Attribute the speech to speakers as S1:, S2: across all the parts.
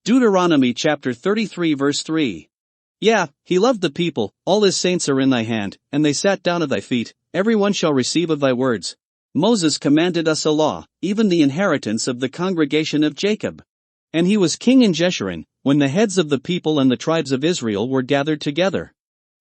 S1: Deuteronomy chapter 33 verse 3. Yeah, he loved the people, all his saints are in thy hand, and they sat down at thy feet, every one shall receive of thy words. Moses commanded us a law, even the inheritance of the congregation of Jacob. And he was king in Jeshurun, when the heads of the people and the tribes of Israel were gathered together.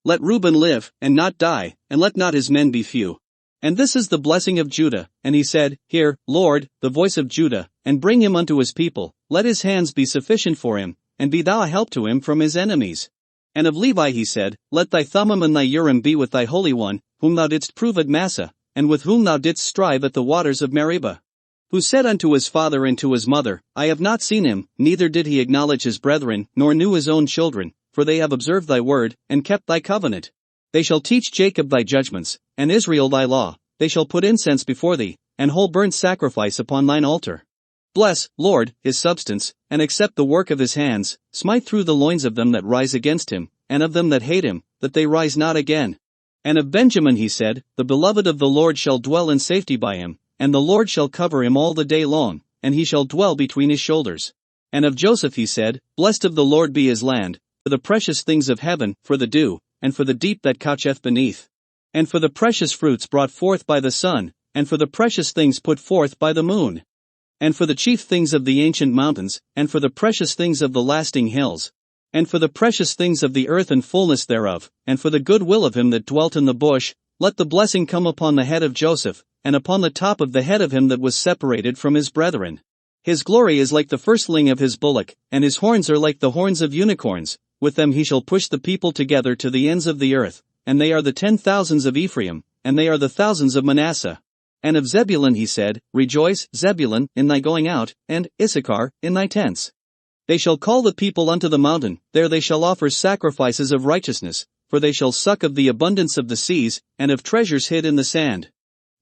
S1: Let Reuben live, and not die, and let not his men be few. And this is the blessing of Judah, and he said, Hear, Lord, the voice of Judah, and bring him unto his people, let his hands be sufficient for him, and be thou a help to him from his enemies. And of Levi he said, Let thy Thummim and thy Urim be with thy Holy One, whom thou didst prove at Massah, and with whom thou didst strive at the waters of Meribah. Who said unto his father and to his mother, I have not seen him, neither did he acknowledge his brethren, nor knew his own children, for they have observed thy word, and kept thy covenant. They shall teach Jacob thy judgments, and Israel thy law, they shall put incense before thee, and whole burnt sacrifice upon thine altar. Bless, Lord, his substance, and accept the work of his hands, smite through the loins of them that rise against him, and of them that hate him, that they rise not again. And of Benjamin he said, The beloved of the Lord shall dwell in safety by him, and the Lord shall cover him all the day long, and he shall dwell between his shoulders. And of Joseph he said, Blessed of the Lord be his land, for the precious things of heaven, for the dew, and for the deep that coucheth beneath. And for the precious fruits brought forth by the sun, and for the precious things put forth by the moon. And for the chief things of the ancient mountains, and for the precious things of the lasting hills. And for the precious things of the earth and fullness thereof, and for the good will of him that dwelt in the bush, let the blessing come upon the head of Joseph, and upon the top of the head of him that was separated from his brethren. His glory is like the firstling of his bullock, and his horns are like the horns of unicorns, with them he shall push the people together to the ends of the earth, and they are the 10,000s of Ephraim, and they are the thousands of Manasseh. And of Zebulun he said, Rejoice, Zebulun, in thy going out, and Issachar, in thy tents. They shall call the people unto the mountain, there they shall offer sacrifices of righteousness, for they shall suck of the abundance of the seas, and of treasures hid in the sand.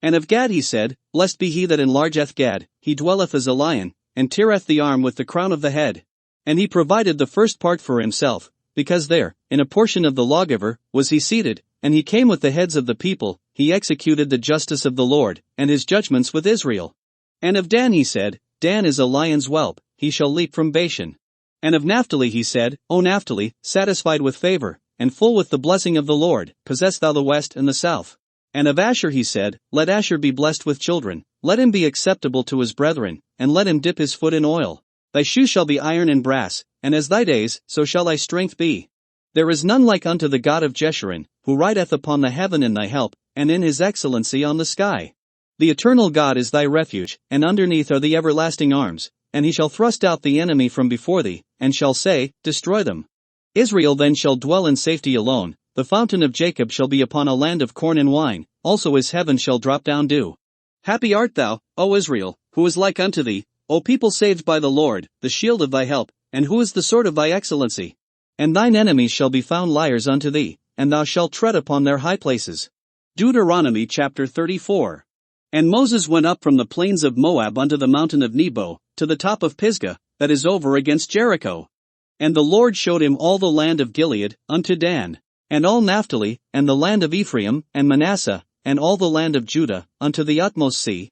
S1: And of Gad he said, Blessed be he that enlargeth Gad, he dwelleth as a lion, and teareth the arm with the crown of the head. And he provided the first part for himself, because there, in a portion of the lawgiver, was he seated, and he came with the heads of the people, he executed the justice of the Lord, and his judgments with Israel. And of Dan he said, Dan is a lion's whelp, he shall leap from Bashan. And of Naphtali he said, O Naphtali, satisfied with favor, and full with the blessing of the Lord, possess thou the west and the south. And of Asher he said, Let Asher be blessed with children, let him be acceptable to his brethren, and let him dip his foot in oil. Thy shoes shall be iron and brass, and as thy days, so shall thy strength be. There is none like unto the God of Jeshurun, who rideth upon the heaven in thy help, and in his excellency on the sky. The eternal God is thy refuge, and underneath are the everlasting arms, and he shall thrust out the enemy from before thee, and shall say, Destroy them. Israel then shall dwell in safety alone, the fountain of Jacob shall be upon a land of corn and wine, also his heaven shall drop down dew. Happy art thou, O Israel, who is like unto thee, O people saved by the Lord, the shield of thy help, and who is the sword of thy excellency. And thine enemies shall be found liars unto thee, and thou shalt tread upon their high places. Deuteronomy chapter 34. And Moses went up from the plains of Moab unto the mountain of Nebo, to the top of Pisgah, that is over against Jericho. And the Lord showed him all the land of Gilead, unto Dan, and all Naphtali, and the land of Ephraim, and Manasseh, and all the land of Judah, unto the utmost sea,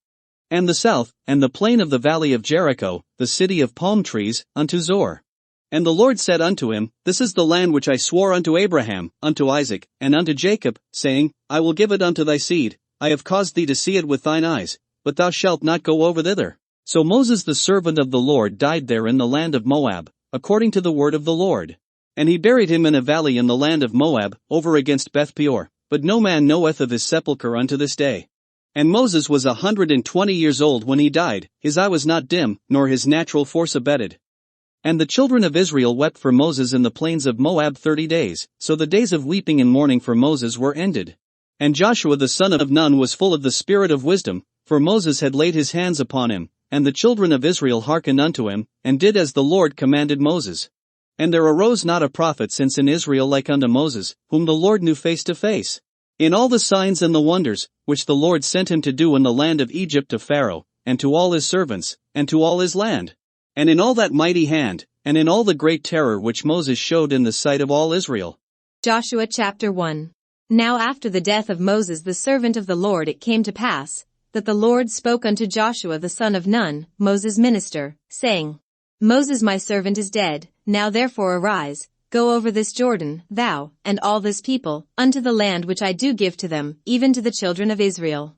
S1: and the south, and the plain of the valley of Jericho, the city of palm trees, unto Zor. And the Lord said unto him, This is the land which I swore unto Abraham, unto Isaac, and unto Jacob, saying, I will give it unto thy seed. I have caused thee to see it with thine eyes, but thou shalt not go over thither. So Moses the servant of the Lord died there in the land of Moab, according to the word of the Lord. And he buried him in a valley in the land of Moab, over against Beth Peor, but no man knoweth of his sepulchre unto this day. And Moses was 120 years old when he died, his eye was not dim, nor his natural force abated. And the children of Israel wept for Moses in the plains of Moab 30 days, so the days of weeping and mourning for Moses were ended. And Joshua the son of Nun was full of the spirit of wisdom, for Moses had laid his hands upon him, and the children of Israel hearkened unto him, and did as the Lord commanded Moses. And there arose not a prophet since in Israel like unto Moses, whom the Lord knew face to face. In all the signs and the wonders, which the Lord sent him to do in the land of Egypt to Pharaoh, and to all his servants, and to all his land. And in all that mighty hand, and in all the great terror which Moses showed in the sight of all Israel.
S2: Joshua chapter 1. Now after the death of Moses the servant of the Lord it came to pass, that the Lord spoke unto Joshua the son of Nun, Moses' minister, saying, Moses my servant is dead, now therefore arise, go over this Jordan, thou, and all this people, unto the land which I do give to them, even to the children of Israel.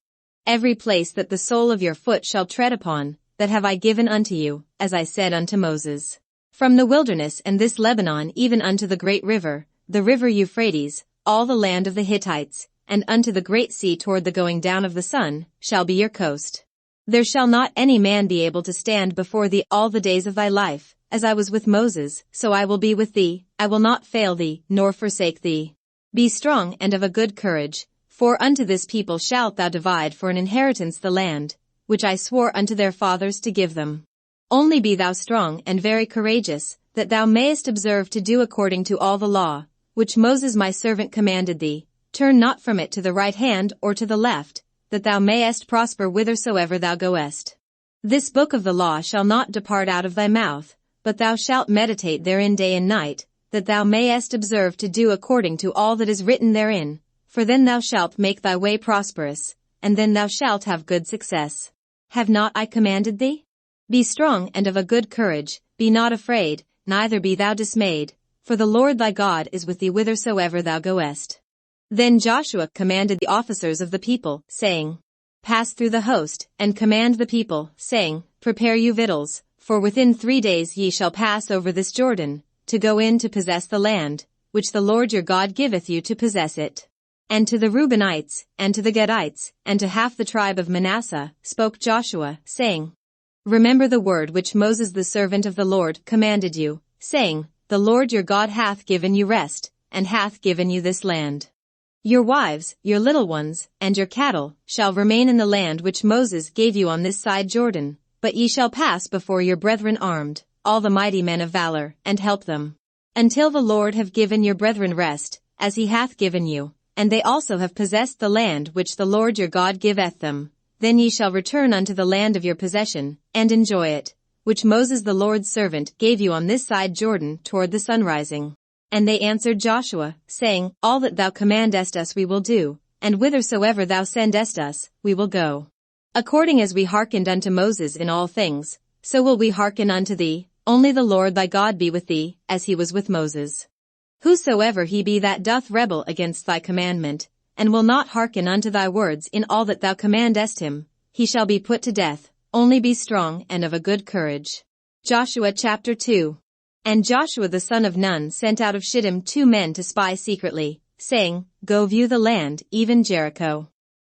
S2: Every place that the sole of your foot shall tread upon, that have I given unto you, as I said unto Moses. From the wilderness and this Lebanon even unto the great river, the river Euphrates, all the land of the Hittites, and unto the great sea toward the going down of the sun, shall be your coast. There shall not any man be able to stand before thee all the days of thy life, as I was with Moses, so I will be with thee, I will not fail thee, nor forsake thee. Be strong and of a good courage, for unto this people shalt thou divide for an inheritance the land, which I swore unto their fathers to give them. Only be thou strong and very courageous, that thou mayest observe to do according to all the law, which Moses my servant commanded thee, turn not from it to the right hand or to the left, that thou mayest prosper whithersoever thou goest. This book of the law shall not depart out of thy mouth, but thou shalt meditate therein day and night, that thou mayest observe to do according to all that is written therein, for then thou shalt make thy way prosperous, and then thou shalt have good success. Have not I commanded thee? Be strong and of a good courage, be not afraid, neither be thou dismayed, for the Lord thy God is with thee whithersoever thou goest. Then Joshua commanded the officers of the people, saying, Pass through the host, and command the people, saying, Prepare you victuals, for within 3 days ye shall pass over this Jordan, to go in to possess the land, which the Lord your God giveth you to possess it. And to the Reubenites, and to the Gadites, and to half the tribe of Manasseh, spoke Joshua, saying, Remember the word which Moses the servant of the Lord commanded you, saying, The Lord your God hath given you rest, and hath given you this land. Your wives, your little ones, and your cattle, shall remain in the land which Moses gave you on this side Jordan, but ye shall pass before your brethren armed, all the mighty men of valor, and help them. Until the Lord have given your brethren rest, as he hath given you, and they also have possessed the land which the Lord your God giveth them, then ye shall return unto the land of your possession, and enjoy it, which Moses the Lord's servant gave you on this side Jordan toward the sunrising. And they answered Joshua, saying, All that thou commandest us we will do, and whithersoever thou sendest us, we will go. According as we hearkened unto Moses in all things, so will we hearken unto thee, only the Lord thy God be with thee, as he was with Moses. Whosoever he be that doth rebel against thy commandment, and will not hearken unto thy words in all that thou commandest him, he shall be put to death, only be strong and of a good courage. Joshua chapter 2. And Joshua the son of Nun sent out of Shittim 2 men to spy secretly, saying, Go view the land, even Jericho.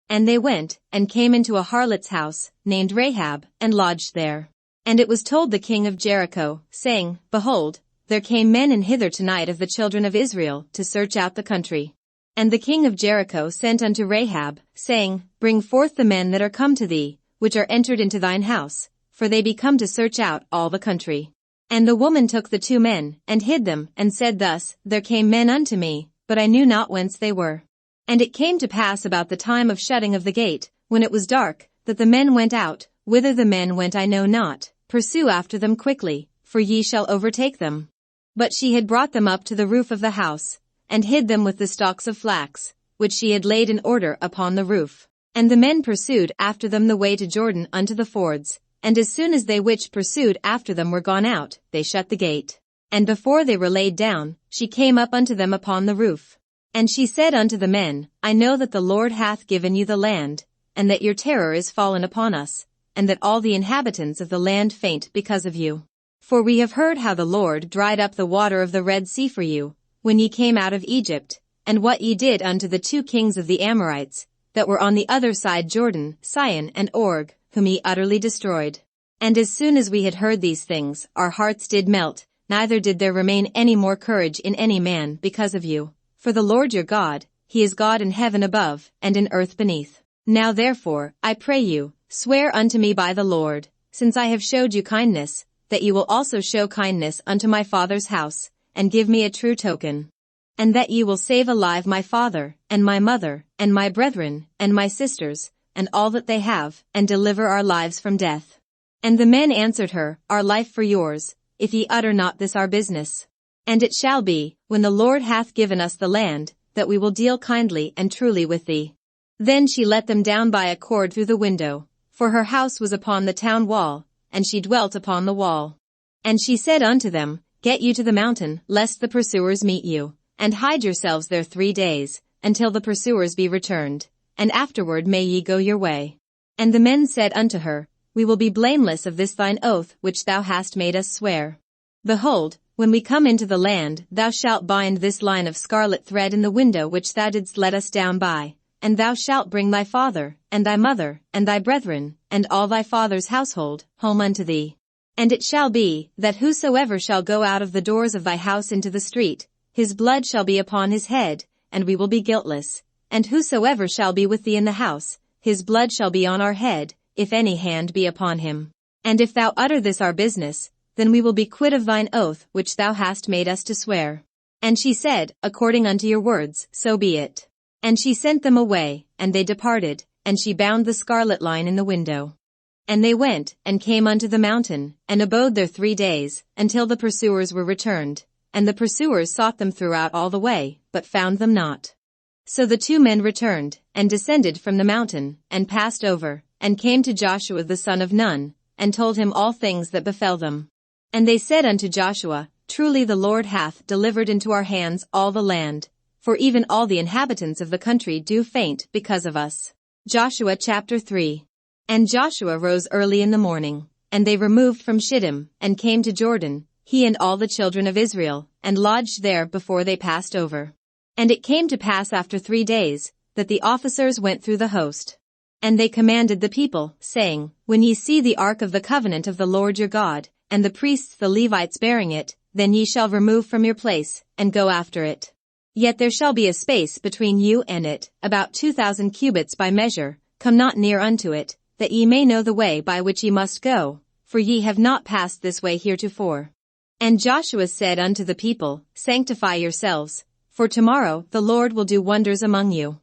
S2: And they went, and came into a harlot's house, named Rahab, and lodged there. And it was told the king of Jericho, saying, Behold, there came men in hither tonight of the children of Israel, to search out the country. And the king of Jericho sent unto Rahab, saying, Bring forth the men that are come to thee, which are entered into thine house, for they be come to search out all the country. And the woman took the 2 men, and hid them, and said thus, There came men unto me, but I knew not whence they were. And it came to pass about the time of shutting of the gate, when it was dark, that the men went out, whither the men went I know not, pursue after them quickly, for ye shall overtake them. But she had brought them up to the roof of the house, and hid them with the stalks of flax, which she had laid in order upon the roof. And the men pursued after them the way to Jordan unto the fords, and as soon as they which pursued after them were gone out, they shut the gate. And before they were laid down, she came up unto them upon the roof. And she said unto the men, I know that the Lord hath given you the land, and that your terror is fallen upon us, and that all the inhabitants of the land faint because of you. For we have heard how the Lord dried up the water of the Red Sea for you, when ye came out of Egypt, and what ye did unto the 2 kings of the Amorites, that were on the other side Jordan, Sihon and Og, whom ye utterly destroyed. And as soon as we had heard these things, our hearts did melt, neither did there remain any more courage in any man because of you. For the Lord your God, he is God in heaven above, and in earth beneath. Now therefore, I pray you, swear unto me by the Lord, since I have showed you kindness, that ye will also show kindness unto my father's house, and give me a true token. And that ye will save alive my father, and my mother, and my brethren, and my sisters, and all that they have, and deliver our lives from death. And the men answered her, Our life for yours, if ye utter not this our business. And it shall be, when the Lord hath given us the land, that we will deal kindly and truly with thee. Then she let them down by a cord through the window, for her house was upon the town wall, and she dwelt upon the wall. And she said unto them, Get you to the mountain, lest the pursuers meet you, and hide yourselves there 3 days, until the pursuers be returned, and afterward may ye go your way. And the men said unto her, We will be blameless of this thine oath which thou hast made us swear. Behold, when we come into the land, thou shalt bind this line of scarlet thread in the window which thou didst let us down by, and thou shalt bring thy father, and thy mother, and thy brethren, and all thy father's household, home unto thee. And it shall be, that whosoever shall go out of the doors of thy house into the street, his blood shall be upon his head, and we will be guiltless. And whosoever shall be with thee in the house, his blood shall be on our head, if any hand be upon him. And if thou utter this our business, then we will be quit of thine oath which thou hast made us to swear. And she said, According unto your words, so be it. And she sent them away, and they departed, and she bound the scarlet line in the window. And they went, and came unto the mountain, and abode there 3 days, until the pursuers were returned. And the pursuers sought them throughout all the way, but found them not. So the 2 men returned, and descended from the mountain, and passed over, and came to Joshua the son of Nun, and told him all things that befell them. And they said unto Joshua, Truly the Lord hath delivered into our hands all the land, for even all the inhabitants of the country do faint because of us. Joshua chapter 3. And Joshua rose early in the morning, and they removed from Shittim, and came to Jordan, he and all the children of Israel, and lodged there before they passed over. And it came to pass after 3 days, that the officers went through the host. And they commanded the people, saying, When ye see the ark of the covenant of the Lord your God, and the priests the Levites bearing it, then ye shall remove from your place, and go after it. Yet there shall be a space between you and it, about 2,000 cubits by measure, come not near unto it, that ye may know the way by which ye must go, for ye have not passed this way heretofore. And Joshua said unto the people, Sanctify yourselves, for tomorrow the Lord will do wonders among you.